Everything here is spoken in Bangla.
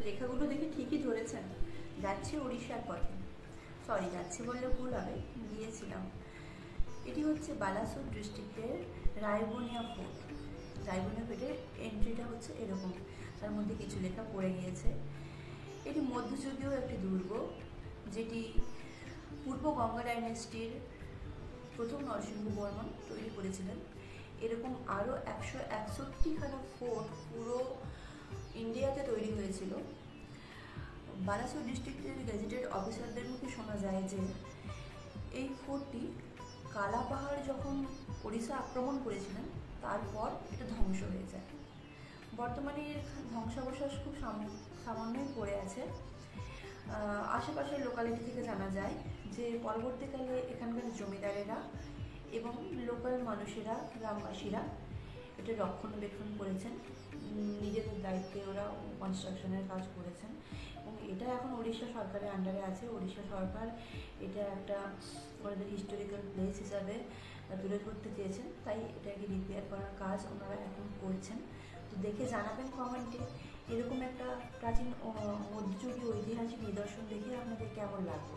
লেখাগুলো দেখে ঠিকই ধরেছেন, যাচ্ছি উড়িষ্যার পথে। সরি, যাচ্ছি বললে ভুল হবে, গিয়েছিলাম। এটি হচ্ছে বালাসোর ডিস্ট্রিক্টের রায়বনিয়া ফোর্ট। রায়বনিয়া ফোর্টের এন্ট্রিটা হচ্ছে এরকম, তার মধ্যে কিছু লেখা পড়ে গিয়েছে। এটি মধ্যযুগীয় একটি দুর্গ, যেটি পূর্ব গঙ্গা ডাইনেস্টির প্রথম নরসিংহ বর্মন তৈরি করেছিলেন। এরকম আরও 161খানা ফোর্ট পুরো ইন্ডিয়াতে তৈরি হয়েছিল। বালাসোর ডিস্ট্রিক্টের গেজেটেড অফিসারদের মুখে শোনা যায় যে এই ফোর্টটি কালাপাহাড় যখন ওড়িশা আক্রমণ করেছিলেন তারপর এটা ধ্বংস হয়ে যায়। বর্তমানে এর ধ্বংসাবশেষ খুব সামান্যই পড়ে আছে। আশেপাশের লোকালিটি থেকে জানা যায় যে পরবর্তীকালে এখানকার জমিদারেরা এবং লোকাল মানুষেরা, গ্রামবাসীরা এটা রক্ষণাবেক্ষণ করেছেন, নিজেদের দায়িত্বে ওরা কনস্ট্রাকশনের কাজ করেছেন এবং এটা এখন উড়িষ্যা সরকারের আন্ডারে আছে। উড়িষ্যা সরকার এটা একটা ওনাদের হিস্টোরিক্যাল প্লেস হিসাবে তুলে ধরতে চেয়েছেন, তাই এটাকে রিপেয়ার করার কাজ ওনারা এখন করছেন। তো দেখে জানাবেন কমেন্টে, এরকম একটা প্রাচীন মধ্যযুগীয় ঐতিহাসিক নিদর্শন দেখে আপনাদের কেমন লাগবে।